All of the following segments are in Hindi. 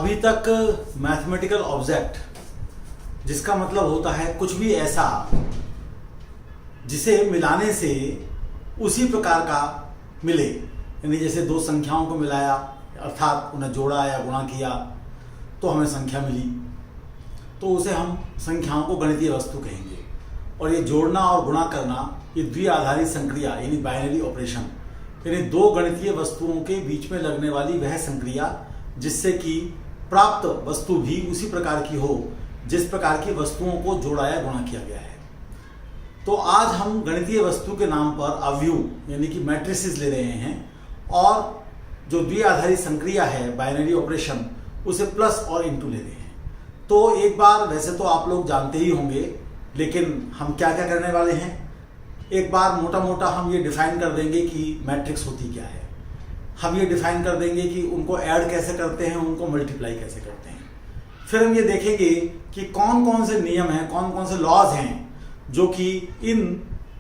अभी तक मैथमेटिकल ऑब्जेक्ट जिसका मतलब होता है कुछ भी ऐसा जिसे मिलाने से उसी प्रकार का मिले, यानी जैसे दो संख्याओं को मिलाया अर्थात उन्हें जोड़ा या गुणा किया तो हमें संख्या मिली, तो उसे हम संख्याओं को गणितीय वस्तु कहेंगे। और ये जोड़ना और गुणा करना ये द्विआधारी संक्रिया यानी बाइनरी ऑपरेशन, यानी दो गणितीय वस्तुओं के बीच में लगने वाली वह संक्रिया जिससे कि प्राप्त वस्तु भी उसी प्रकार की हो जिस प्रकार की वस्तुओं को जोड़ा या गुणा किया गया है। तो आज हम गणितीय वस्तु के नाम पर अवयव यानी कि मैट्रिसेस ले रहे हैं और जो द्विआधारी संक्रिया है बाइनरी ऑपरेशन उसे प्लस और इनटू ले रहे हैं। तो एक बार वैसे तो आप लोग जानते ही होंगे, लेकिन हम क्या क्या करने वाले हैं, एक बार मोटा मोटा हम ये डिफाइन कर देंगे कि मैट्रिक्स होती क्या है। हम ये डिफाइन कर देंगे कि उनको ऐड कैसे करते हैं, उनको मल्टीप्लाई कैसे करते हैं। फिर हम ये देखेंगे कि कौन कौन से नियम हैं, कौन कौन से लॉज हैं जो कि इन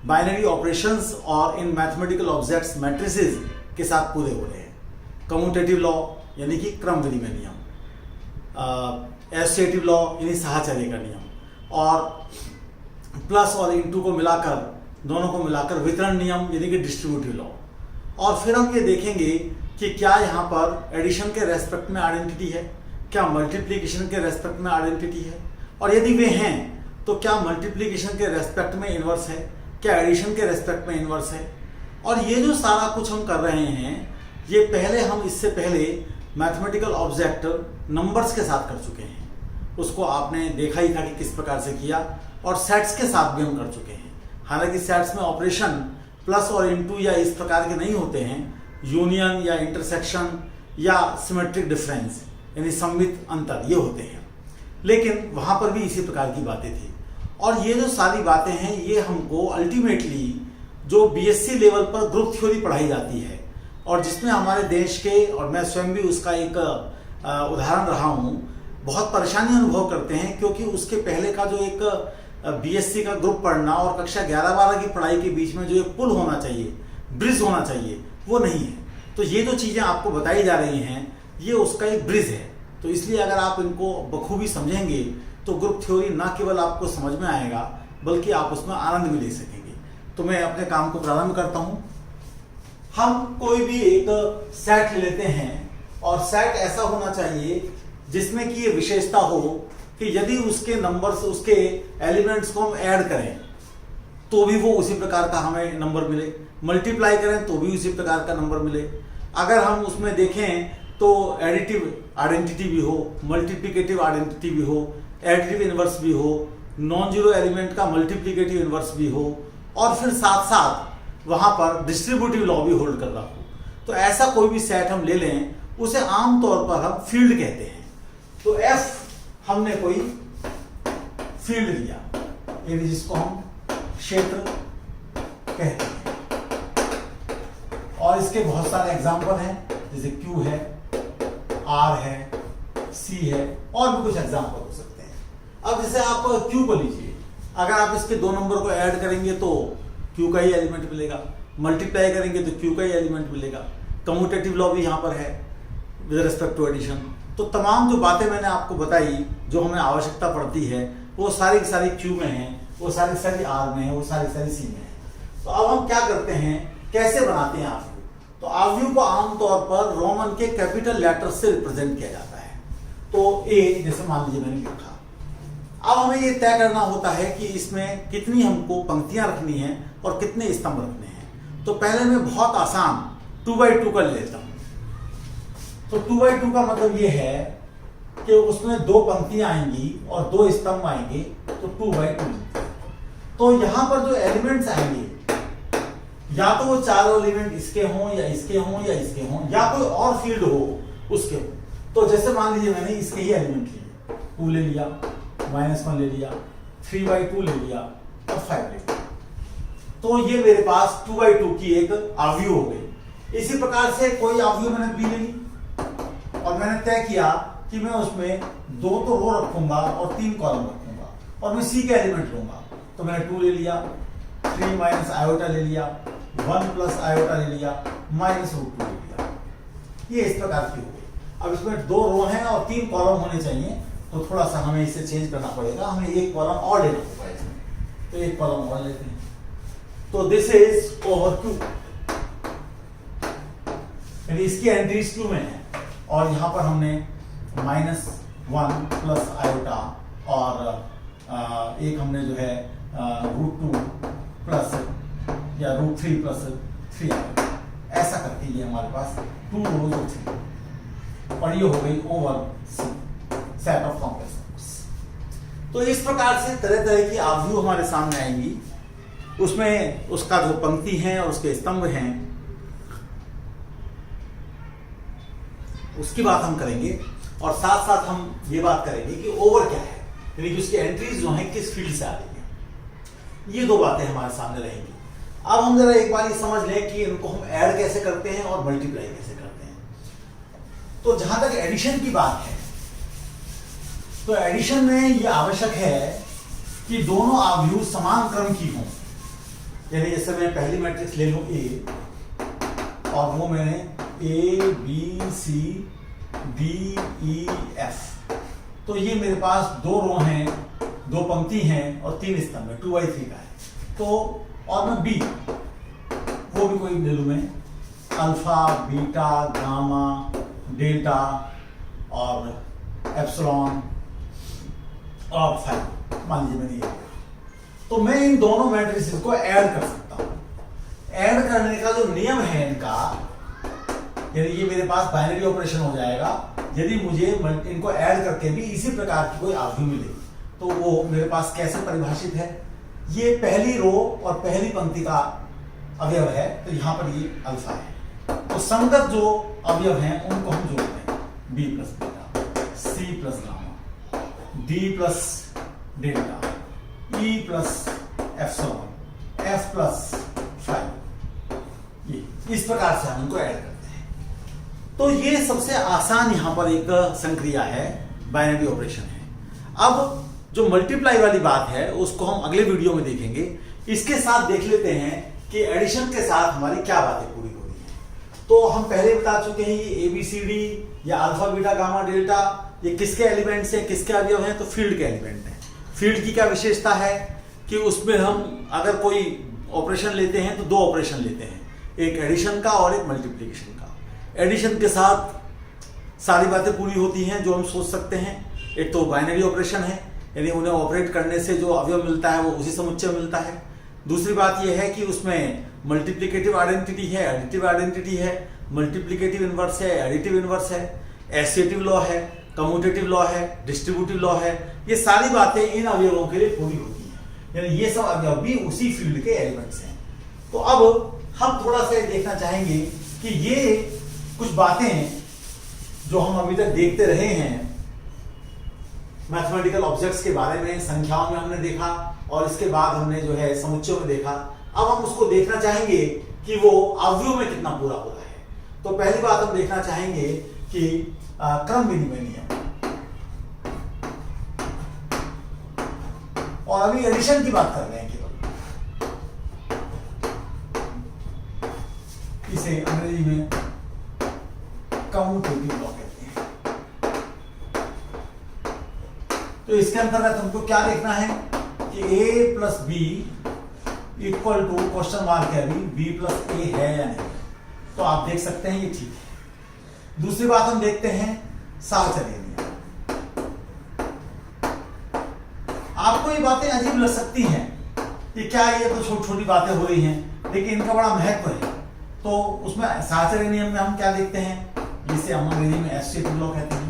बाइनरी ऑपरेशंस और इन मैथमेटिकल ऑब्जेक्ट्स मैट्रिसेस के साथ पूरे हो रहे हैं। कम्यूटेटिव लॉ यानी कि क्रम विनिमय नियम, एसोसिएटिव लॉ यानी साहचर्य का नियम, और प्लस और इनटू को मिलाकर दोनों को मिलाकर वितरण नियम यानी कि डिस्ट्रीब्यूटिव लॉ। और फिर हम ये देखेंगे कि क्या यहाँ पर एडिशन के रेस्पेक्ट में आइडेंटिटी है, क्या मल्टीप्लिकेशन के रेस्पेक्ट में आइडेंटिटी है, और यदि वे हैं तो क्या मल्टीप्लिकेशन के रेस्पेक्ट में इन्वर्स है, क्या एडिशन के रेस्पेक्ट में इन्वर्स है। और ये जो सारा कुछ हम कर रहे हैं ये पहले हम इससे पहले मैथमेटिकल ऑब्जेक्ट नंबर्स के साथ कर चुके हैं, उसको आपने देखा ही था कि किस प्रकार से किया, और सेट्स के साथ भी हम कर चुके हैं। हालांकि सेट्स में ऑपरेशन प्लस और इनटू या इस प्रकार के नहीं होते हैं, यूनियन या इंटरसेक्शन या सिमेट्रिक डिफरेंस यानी सममित अंतर ये होते हैं, लेकिन वहां पर भी इसी प्रकार की बातें थी। और ये जो सारी बातें हैं ये हमको अल्टीमेटली जो बीएससी लेवल पर ग्रुप थ्योरी पढ़ाई जाती है और जिसमें हमारे देश के, और मैं स्वयं भी उसका एक उदाहरण रहा हूँ, बहुत परेशानी अनुभव करते हैं क्योंकि उसके पहले का जो एक बीएससी का ग्रुप पढ़ना और कक्षा 11-12 की पढ़ाई के बीच में जो एक पुल होना चाहिए, ब्रिज होना चाहिए, वो नहीं है। तो ये जो चीज़ें आपको बताई जा रही हैं ये उसका एक ब्रिज है। तो इसलिए अगर आप इनको बखूबी समझेंगे तो ग्रुप थ्योरी ना केवल आपको समझ में आएगा बल्कि आप उसमें आनंद भी ले सकेंगे। तो मैं अपने काम को प्रारंभ करता हूँ। हम कोई भी एक सेट ले लेते हैं और सेट ऐसा होना चाहिए जिसमें कि ये विशेषता हो कि यदि उसके नंबर्स, उसके एलिमेंट्स को हम ऐड करें तो भी वो उसी प्रकार का हमें नंबर मिले, मल्टीप्लाई करें तो भी उसी प्रकार का नंबर मिले। अगर हम उसमें देखें तो एडिटिव आइडेंटिटी भी हो, मल्टीप्लिकेटिव आइडेंटिटी भी हो, एडिटिव इनवर्स भी हो, नॉन जीरो एलिमेंट का मल्टीप्लिकेटिव इनवर्स भी हो, और फिर साथ साथ वहां पर डिस्ट्रीब्यूटिव लॉ भी होल्ड कर रहा हो, तो ऐसा कोई भी सेट हम ले लें उसे आमतौर पर हम फील्ड कहते हैं। तो एफ हमने कोई फील्ड लिया यानी जिसको हम क्षेत्र कहते हैं, और इसके बहुत सारे एग्जाम्पल हैं जैसे Q है, R है, C है, और भी कुछ एग्जाम्पल हो सकते हैं। अब जैसे आप Q को लीजिए, अगर आप इसके दो नंबर को ऐड करेंगे तो Q का ही एलिमेंट मिलेगा, मल्टीप्लाई करेंगे तो Q का ही एलिमेंट मिलेगा। कम्यूटेटिव लॉ भी यहाँ पर है विद रिस्पेक्ट टू एडिशन। तो तमाम जो बातें मैंने आपको बताई जो हमें आवश्यकता पड़ती है वो सारी की सारी Q में है, वो सारी सारी R में है, वो सारी सारी C में है। तो अब हम क्या करते हैं, कैसे बनाते हैं आव्यूह। तो आव्यूह को आमतौर पर रोमन के कैपिटल लेटर से रिप्रेजेंट किया जाता है। तो A जैसे मान लीजिए मैंने लिखा। अब हमें ये तय करना होता है कि इसमें कितनी हमको पंक्तियां रखनी है और कितने स्तंभ रखने हैं। तो पहले मैं बहुत आसान 2x2 का ले लेता हूं। तो 2x2 का मतलब ये है कि उसमें दो पंक्तियां आएंगी और दो स्तंभ आएंगे, तो 2x2। तो यहां पर जो एलिमेंट्स आएंगे या तो वो चारों एलिमेंट इसके हों या इसके हों या इसके हों या कोई और फील्ड हो उसके हो। तो जैसे मान लीजिए मैंने इसके ही एलिमेंट लिए, 2 ले लिया, -1 ले लिया, 3/2 ले लिया और 5 ले लिया। तो ये मेरे पास 2x2 की एक आव्यूह हो गई। इसी प्रकार से कोई आव्यूह मैंने B ले ली और मैंने तय किया कि मैं उसमें 2 तो रो रखूंगा और 3 कॉलम रखूंगा और मैं C के एलिमेंट लूंगा। तो मैंने 2 ले लिया, 3 माइनस आयोटा ले लिया, 1 प्लस आयोटा ले लिया, -√2 ले लिया। ये इस प्रकार की हो गई। अब इसमें 2 रो हैं और 3 कॉलम होने चाहिए, तो थोड़ा सा हमें इसे चेंज करना पड़ेगा, हमें 1 कॉलम और लेना होगा इसमें, तो 1 कॉलम और लेते हैं। तो दिस इज ओवर Q, यानी इसकी एंट्रीज Q में है, और यहां पर हमने -1 प्लस आयोटा और एक हमने जो है √2 प्लस या √3 प्लस 3 आयोटा, ऐसा करके ये हमारे पास 2 रोज और 3, और ये हो गई over set of complex numbers. तो इस प्रकार से तरह तरह की आव्यूह हमारे सामने आएंगी, उसमें उसका जो पंक्ति है और उसके स्तंभ हैं उसकी बात हम करेंगे, और साथ साथ हम ये बात करेंगे कि ओवर क्या है, यानी कि उसकी एंट्रीज जो हैं किस फील्ड से आ रही है। ये 2 बातें हमारे सामने रहेंगी। अब हम जरा एक बार ये समझ लें कि इनको हम ऐड कैसे करते हैं और मल्टीप्लाई कैसे करते हैं। तो जहां तक एडिशन की बात है, तो एडिशन में ये आवश्यक है कि दोनों आव्यूह समान क्रम की हों, यानी जैसे मैं पहली मैट्रिक्स ले लूं A, और वो मैंने A B C D E F, तो ये मेरे पास 2 रो हैं, 2 पंक्ति हैं और 3 स्तंभ है, 2x3 का है। तो और मैं B, वो भी कोई ले लूं मैं, अल्फा बीटा गामा डेल्टा और एप्सिलॉन और फाइव, मान लीजिए मैंने ये, तो मैं इन दोनों मैट्रिसेस को ऐड कर सकता हूं। ऐड करने का जो नियम है इनका, यानी ये मेरे पास बाइनरी ऑपरेशन हो जाएगा यदि मुझे इनको ऐड करके भी इसी प्रकार की कोई आव्यूह मिले। तो वो मेरे पास कैसे परिभाषित है, ये पहली रो और पहली पंक्ति का अवयव है, तो यहां पर ये अल्फा है, तो संगत जो अवयव हैं उनको हम जोड़ते हैं, B plus beta, C plus gamma, D plus delta, E plus epsilon, F plus 5, ये इस प्रकार से हम इनको ऐड करते हैं। तो ये सबसे आसान यहां पर एक संक्रिया है, बाइनरी ऑपरेशन है। अब जो मल्टीप्लाई वाली बात है उसको हम अगले वीडियो में देखेंगे। इसके साथ देख लेते हैं कि एडिशन के साथ हमारी क्या बातें पूरी हो रही हैं। तो हम पहले बता चुके हैं ये ABCD या अल्फा बीटा गामा डेल्टा ये किसके एलिमेंट्स हैं, किसके अवयव हैं, तो फील्ड के एलिमेंट हैं। फील्ड की क्या विशेषता है कि उसमें हम अगर कोई ऑपरेशन लेते हैं तो 2 ऑपरेशन लेते हैं, एक एडिशन का और एक मल्टीप्लिकेशन का। एडिशन के साथ सारी बातें पूरी होती हैं जो हम सोच सकते हैं। एक तो बाइनरी ऑपरेशन है, यानी उन्हें ऑपरेट करने से जो अवयव मिलता है वो उसी समुच्चय में मिलता है। दूसरी बात यह है कि उसमें मल्टीप्लिकेटिव आइडेंटिटी है, एडिटिव आइडेंटिटी है, मल्टीप्लिकेटिव इनवर्स है, एडिटिव इनवर्स है, एसोसिएटिव लॉ है, कम्यूटेटिव लॉ है, डिस्ट्रीब्यूटिव लॉ है। ये सारी बातें इन अवयवों के लिए पूरी होती हैं, यानी ये सब अवयव भी उसी फील्ड के एलिमेंट्स हैं। तो अब हम थोड़ा सा देखना चाहेंगे कि ये कुछ बातें जो हम अभी तक देखते रहे हैं मैथमेटिकल ऑब्जेक्ट्स के बारे में, संख्याओं में हमने देखा और इसके बाद हमने जो है समुच्चयों में देखा। अब हम उसको देखना चाहेंगे कि वो अवयव में कितना पूरा हो रहा है। तो पहली बात हम देखना चाहेंगे कि क्रम विनिमय नियम, और अभी एडिशन की बात कर रहे हैं केवल, इसे अंग्रेजी में कम्यूटेटिव लॉ कहते हैं। तो इसके अंतर्गत हमको क्या देखना है कि A plus B equal to question mark है अभी B प्लस A है या नहीं। तो आप देख सकते हैं ये ठीक है। दूसरी बात हम देखते हैं साहचर्य नियम। आपको ये बातें अजीब लग सकती हैं कि क्या ये तो छोटी छोटी बातें हो रही हैं, लेकिन इनका बड़ा महत्व है। तो उसमें साहचर्य नियम में हम क्या देखते हैं, जिसे हम अंग्रेजी में एसोसिएटिव लॉ कहते हैं,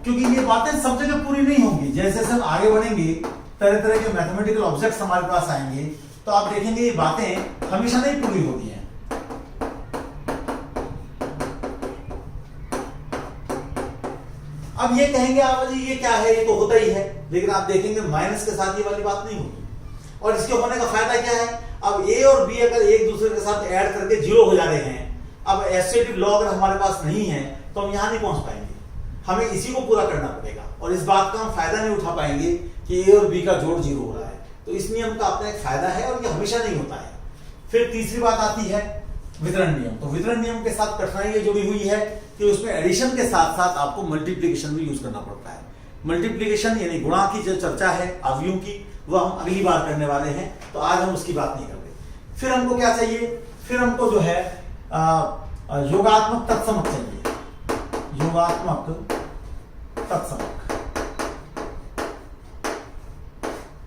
क्योंकि ये बातें सब जगह पूरी नहीं होंगी। जैसे जैसे हम आगे बढ़ेंगे तरह तरह के मैथमेटिकल ऑब्जेक्ट्स हमारे पास आएंगे, तो आप देखेंगे ये बातें हमेशा नहीं पूरी होती हैं। अब ये कहेंगे आप जी ये क्या है, ये तो होता ही है, लेकिन आप देखेंगे माइनस के साथ ये वाली बात नहीं होगी। और इसके होने का फायदा क्या है, अब A और B अगर एक दूसरे के साथ ऐड करके 0 हो जा रहे हैं, अब एसोसिएटिव लॉ अगर हमारे पास नहीं है तो हम यहां नहीं पहुंच पाएंगे, हमें इसी को पूरा करना पड़ेगा। और इस बात का हम फायदा नहीं उठा पाएंगे कि A और B का जोड़ 0 हो रहा है। तो इस नियम का अपना एक फायदा है और ये हमेशा नहीं होता है। फिर तीसरी बात आती है वितरण नियम। तो वितरण नियम के साथ कठिनाई ये जुड़ी हुई है कि उसमें एडिशन के साथ साथ आपको मल्टीप्लीकेशन भी यूज करना पड़ता है। मल्टीप्लीकेशन यानी गुणा की जो चर्चा है अवयवों की, वह हम अगली बार करने वाले हैं, तो आज हम उसकी बात नहीं करते। फिर हमको क्या चाहिए, फिर हमको जो है योगात्मक तत्समक चाहिए, योगात्मक तत्समक,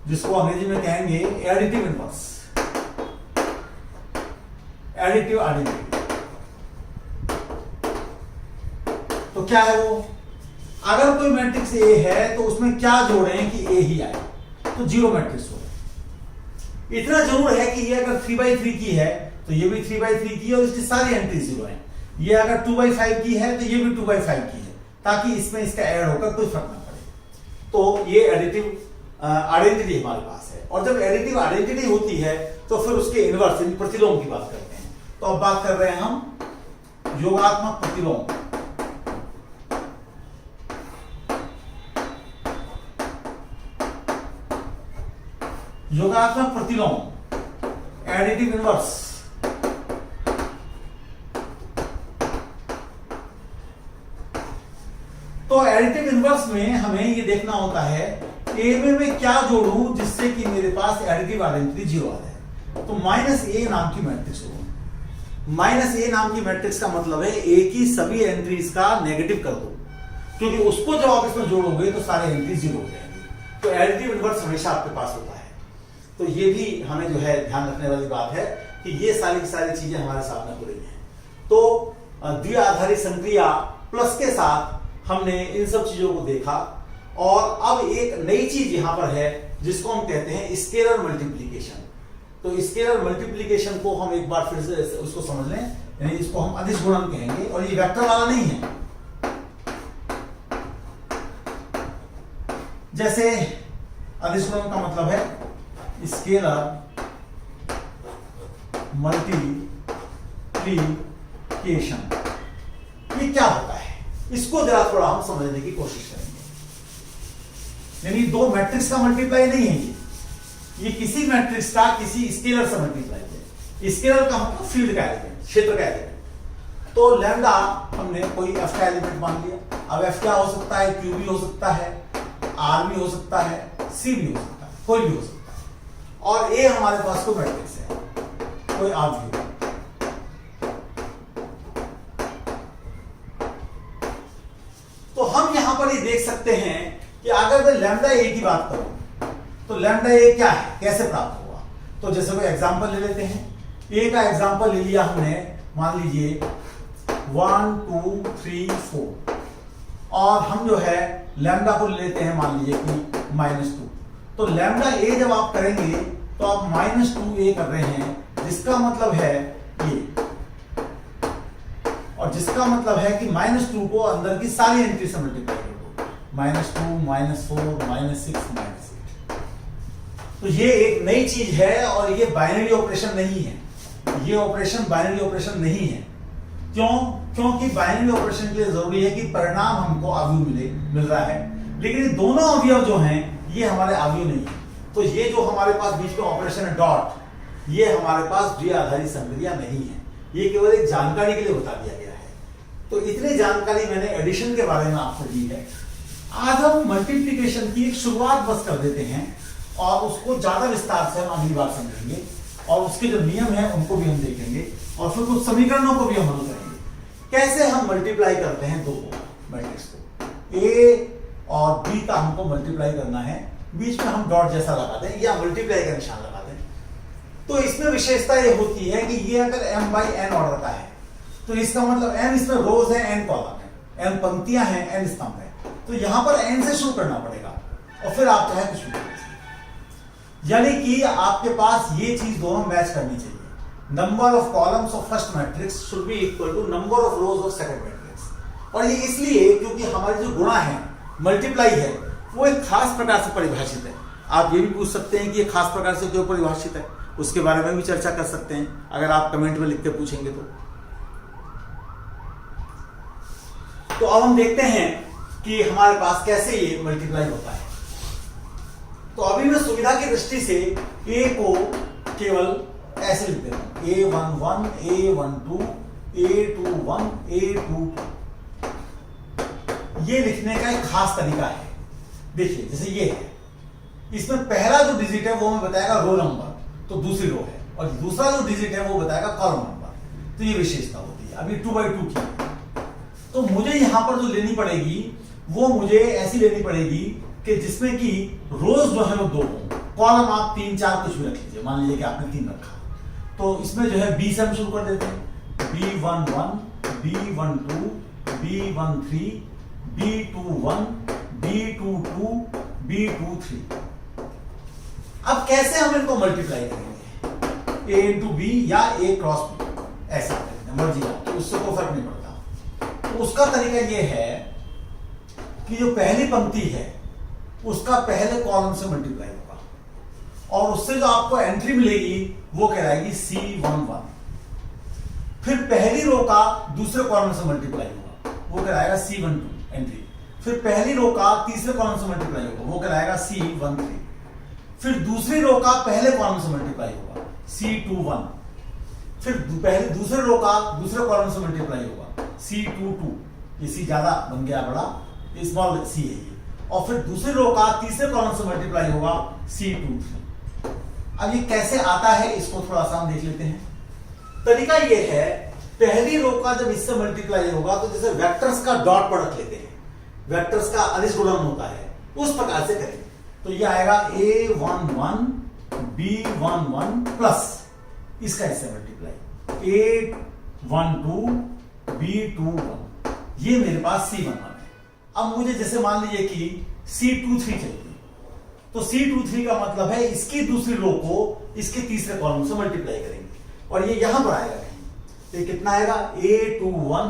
जिसको अंग्रेजी में कहेंगे एडिटिव इनवर्स, एडिटिव आइडेंटिटी। तो क्या है वो, अगर कोई मैट्रिक्स ए है तो उसमें क्या जोड़ें कि ए ही आए, तो जीरो मैट्रिक्स हो। इतना जरूर है कि ये अगर 3/3 की है तो ये भी 3/3 की है और इसकी सारी एंट्री जीरो है। ये अगर 2/5 की है तो ये भी 2/5 की है, ताकि इसमें इसका ऐड होकर कोई फर्क ना पड़े। तो ये एडिटिव आइडेंटिटी हमारे पास है। और जब एडिटिव आइडेंटिटी होती है तो फिर उसके इनवर्स यानी प्रतिलोम की बात करते हैं। तो अब बात कर रहे हैं हम योगात्मक प्रतिलोम। योगात्मक प्रतिलोम, एडिटिव इनवर्स। तो एडिटिव इनवर्स में हमें ये देखना होता है ए में मैं क्या जोड़ूं जिससे कि मेरे पास एडिटिव आइडेंटिटी जीरो आ जाए। तो -a नाम की मैट्रिक्स हो। -a नाम की मैट्रिक्स का मतलब है ए की सभी एंट्रीज का नेगेटिव कर दो, क्योंकि उसको जब आप इसमें जोड़ोगे तो सारे एंट्री जीरो हो जाएंगे। तो एडिटिव इनवर्स हमेशा आपके पास होता है। तो ये भी हमें जो है ध्यान रखने वाली बात है कि ये सारी की सारी चीजें हमारे सामने हो रही हैं। तो द्विआधारी संक्रिया प्लस के साथ हमने इन सब चीजों को देखा। और अब एक नई चीज यहां पर है जिसको हम कहते हैं स्केलर मल्टीप्लिकेशन। तो स्केलर मल्टीप्लिकेशन को हम एक बार फिर से उसको समझ लें, यानी इसको हम अदिश गुणन कहेंगे और ये वेक्टर वाला नहीं है। जैसे अदिश गुणन का मतलब है स्केलर मल्टीप्लिकेशन। ये क्या होता है, इसको जरा थोड़ा हम समझने की कोशिश करेंगे। यानी दो मैट्रिक्स का मल्टीप्लाई नहीं है ये किसी मैट्रिक्स का किसी स्केलर से मल्टीप्लाई है। स्केलर का मतलब फील्ड का एलिमेंट, क्षेत्र का एलिमेंट। तो लैम्डा हमने कोई एफ का एलिमेंट मान लिया। अब एफ क्या हो सकता है, क्यू भी हो सकता है, आर भी हो सकता है, सी भी हो सकता है, कोई भी हो सकता है। और ए हमारे पास कोई मैट्रिक्स है, कोई आव्यूह। तो हम यहां पर ये देख सकते हैं कि अगर मैं लैम्डा ए की बात करूं तो लैम्डा ए क्या है, कैसे प्राप्त हुआ। तो जैसे कोई एग्जांपल ले लेते हैं। ए का एग्जांपल ले लिया हमने, मान लीजिए 1 2 3 4, और हम जो है लैम्डा को ले लेते हैं मान लीजिए कि -2। तो लैम्डा ए जब आप करेंगे तो आप -2a कर रहे हैं, जिसका मतलब है ये, और जिसका मतलब है कि -2 को अंदर की सारी एंट्री से मल्टीप्लाई कर दो, -2 -4 -6 -8। तो ये एक नई चीज है और ये बाइनरी ऑपरेशन नहीं है। ये ऑपरेशन बाइनरी ऑपरेशन नहीं है। क्यों? क्योंकि बाइनरी ऑपरेशन के लिए जरूरी है कि परिणाम हमको अवयव मिल रहा है, लेकिन दोनों अवयव जो हैं ये हमारे अवयव नहीं है। तो ये जो हमारे पास बीच में ऑपरेशन है डॉट, ये हमारे पास द्विआधारी संक्रिया नहीं है। ये केवल एक जानकारी के लिए बता दिया गया है। तो इतनी जानकारी मैंने एडिशन के बारे में आपको दी है। आज हम मल्टीप्लिकेशन की एक शुरुआत बस कर देते हैं और उसको ज्यादा विस्तार से हम अगली बार समझेंगे, और उसके जो नियम है उनको भी हम देखेंगे, और फिर कुछ समीकरणों को भी हम हल करेंगे। कैसे हम मल्टीप्लाई करते हैं दो मैट्रिक्स को, ए और बी का हमको मल्टीप्लाई करना है, बीच में हम डॉट जैसा लगा दें या मल्टीप्लाई का निशान लगा दें। तो इसमें विशेषता ये होती है कि ये अगर m/n ऑर्डर का है तो इसका मतलब n इसमें रोज है, n कॉलम है, n पंक्तियां हैं, n स्तंभ है। तो यहां पर n से शुरू करना पड़ेगा और फिर आप चाहे कुछ भी कर सकते। यानी कि आपके पास ये चीज दोनों मैच करनी चाहिए। Number of columns of first matrix should be equal to number of rows of second matrix. और ये इसलिए क्योंकि हमारी जो गुणा है, मल्टीप्लाई है, वो एक खास प्रकार से परिभाषित है। आप ये भी पूछ सकते हैं कि ये खास प्रकार से क्यों परिभाषित है, उसके बारे में भी चर्चा कर सकते हैं अगर आप कमेंट में लिख के पूछेंगे तो अब हम देखते हैं कि हमारे पास कैसे ये मल्टीप्लाई होता है। तो अभी मैं सुविधा की दृष्टि से ए को केवल ऐसे लिख देता हूं A11 A12 A21 A22। ये लिखने का एक खास तरीका है। देखिए जैसे ये है, इसमें पहला जो डिजिट है वो हमें बताएगा रो नंबर, तो दूसरी रो है, और दूसरा जो डिजिट है वो बताएगा कॉलम नंबर। तो ये विशेषता होती है। अभी 2x2 की है, तो मुझे यहां पर जो लेनी पड़ेगी वो मुझे ऐसी लेनी पड़ेगी कि जिसमें कि रोज जो है वो 2 हों, कॉलम आप 3 4 कुछ भी रख लीजिए। मान लीजिए कि आपने 3 रखा, तो इसमें जो है बी से हम शुरू कर देते हैं। B11 B12 B13 B21 B22 B23। अब कैसे हम इनको मल्टीप्लाई करेंगे, A इंटू बी या A क्रॉस बी, ऐसा करेंगे मर्जी आपकी, उससे कोई फर्क नहीं पड़ता। तो उसका तरीका ये है कि जो पहली पंक्ति है उसका पहले कॉलम से मल्टीप्लाई होगा, और उससे जो आपको एंट्री मिलेगी वो कहलाएगी C11। फिर पहली रो का दूसरे कॉलम से मल्टीप्लाई होगा, वो कहलाएगा C12 एंट्री। फिर पहली रो का तीसरे कॉलम से मल्टीप्लाई होगा, वो कहलाएगा C13। फिर दूसरी रो का पहले कॉलम से मल्टीप्लाई होगा, C21। फिर पहले दूसरे रो का दूसरे कॉलम से मल्टीप्लाई होगा, C22। ये C ज्यादा बन गया बड़ा, स्मॉल C है ये। और फिर दूसरी रो का तीसरे कॉलम से मल्टीप्लाई होगा, C23। अब ये कैसे आता है इसको थोड़ा सा हम देख लेते हैं। तरीका ये है, पहली रो का जब इससे मल्टीप्लाई होगा तो जैसे वेक्टर्स का डॉट प्रोडक्ट लेते हैं, वेक्टर्स का अदिश गुणन होता है, उस प्रकार से करेंगे। तो ये आएगा A11 B11 प्लस इसका इससे मल्टीप्लाई A12 B21, ये मेरे पास C11 है। अब मुझे जैसे मान लीजिए कि C23 चाहिए, तो C23 का मतलब है इसकी दूसरी रो को इसके तीसरे कॉलम से मल्टीप्लाई करेंगे, और ये यहां पर आएगा कहीं। तो ये कितना आएगा, A21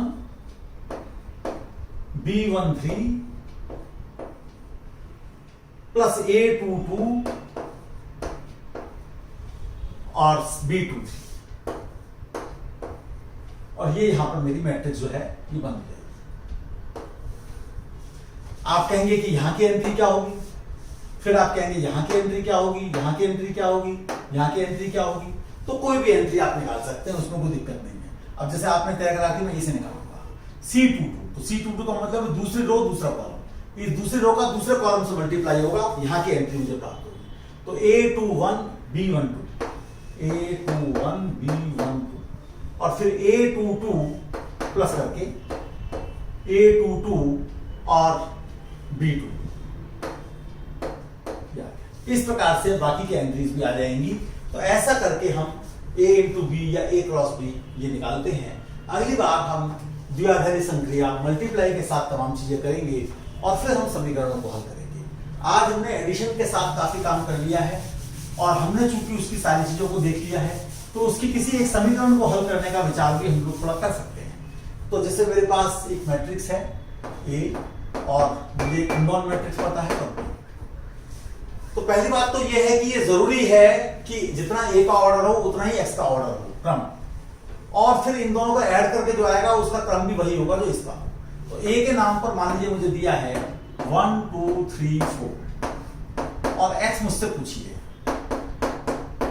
B13 प्लस A22 और B23, और ये यहां पर मेरी मैट्रिक्स जो है ये बन जाएगी। आप कहेंगे कि यहां की एंट्री क्या होगी, फिर आप कहेंगे यहां की एंट्री क्या होगी, यहां की एंट्री क्या होगी, यहां की एंट्री क्या होगी। तो कोई भी एंट्री आप निकाल सकते हैं, उसमें कोई दिक्कत नहीं है। अब जैसे आपने तय करा कि मैं इसे निकालूंगा C22, तो C22 का मतलब दूसरी रो दूसरा कॉलम, इस दूसरी रो का दूसरे कॉलम से मल्टीप्लाई होगा, यहाँ की एंट्री मुझे प्राप्त होगी। तो A21 B12 A21 B12 और फिर A22 प्लस करके A22 और B22। इस प्रकार से बाकी की एंट्रीज भी आ जाएंगी। तो ऐसा करके हम A इंटू बी या A क्रॉस बी ये निकालते हैं। अगली बार हम द्विआधारी संक्रिया मल्टीप्लाई के साथ तमाम चीजें करेंगे और फिर हम समीकरणों को हल करेंगे। आज हमने एडिशन के साथ काफी काम कर लिया है और हमने चूंकि उसकी सारी चीजों को देख लिया है, तो उसकी किसी एक समीकरण को हल करने का विचार भी हम लोग थोड़ा कर सकते हैं। तो जैसे मेरे पास एक मैट्रिक्स है A और मुझे नॉन मैट्रिक्स पता है, तो पहली बात तो यह है कि ये जरूरी है कि जितना A का ऑर्डर हो उतना ही X का ऑर्डर हो, क्रम, और फिर इन दोनों को ऐड करके जो आएगा उसका क्रम भी वही होगा जो इसका। तो A के नाम पर मान लीजिए मुझे दिया है 1 2 3 4 और X मुझसे पूछिए,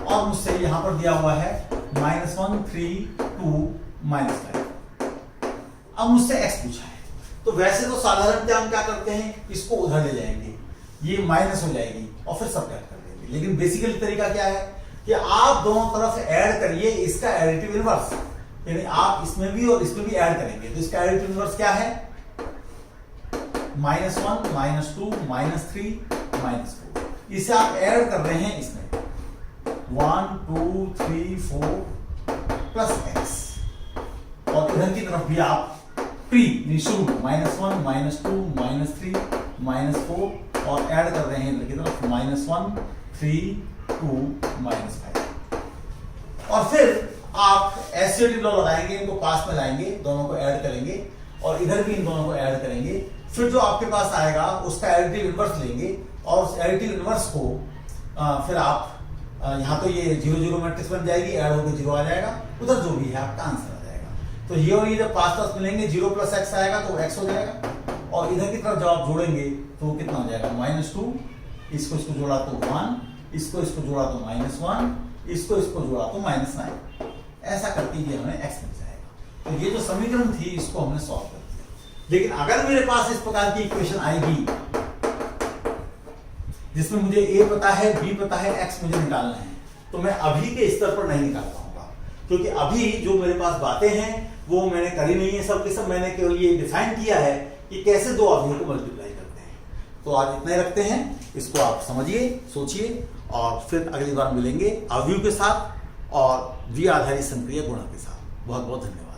और मुझसे यहां पर दिया हुआ है -1 3 2 -5। अब मुझसे X पूछा है, तो वैसे तो साधारणतः हम क्या करते हैं, इसको उधर ले जाएंगे, ये माइनस हो जाएगी और फिर सब ऐड कर देंगे। लेकिन बेसिकली तरीका क्या है कि आप दोनों तरफ ऐड करिए इसका एडिटिव इनवर्स, यानी आप इसमें भी और इसमें भी ऐड करेंगे। तो इसका एडिटिव इनवर्स क्या है, -1 -2 -3 -4। इसे आप ऐड कर रहे हैं इसमें 1 2 3 4 प्लस X, और इधर की तरफ भी आप प्री शुरू -1 -2 -3 -4 और ऐड कर रहे हैं इधर की तरफ -1 3 2 -5। और फिर आप एससीडी लॉ लगाएंगे, इनको पास में लाएंगे, दोनों को ऐड करेंगे और इधर भी इन दोनों को ऐड करेंगे। फिर जो आपके पास आएगा उसका एडिटिव इनवर्स लेंगे और उस एडिटिव इनवर्स को फिर आप यहां तो ये 0 0 मैट्रिक्स बन जाएगी, ऐड होकर 0 आ जाएगा, उधर जो भी है आपका आंसर आ जाएगा। तो ये और ये जब पास मिलेंगे 0 + X आएगा तो X हो जाएगा, और इधर की तरफ जब आप जोड़ेंगे तो कितना हो जाएगा -2, इसको जोड़ा तो 1, इसको जोड़ा तो -1 इसको जोड़ा तो -9, ऐसा करके ये हमें x मिल जाएगा। तो ये जो समीकरण थी इसको हमने सॉल्व कर दिया। लेकिन अगर मेरे पास इस प्रकार की इक्वेशन आएगी जिसमें मुझे a पता है, b पता है, x मुझे निकालना है, तो मैं अभी के स्तर पर नहीं निकाल पाऊंगा, क्योंकि अभी जो मेरे पास बातें हैं वो मैंने करी नहीं है। सब के सब मैंने केवल ये डिफाइन किया है कि कैसे दो अवधियों को मल्टीप्लाई करते हैं। तो आज इतना ही रखते हैं, इसको आप समझिए, सोचिए, और फिर अगली बार मिलेंगे अवधियों के साथ और द्विआधारी संक्रिया गुणा के साथ। बहुत बहुत धन्यवाद।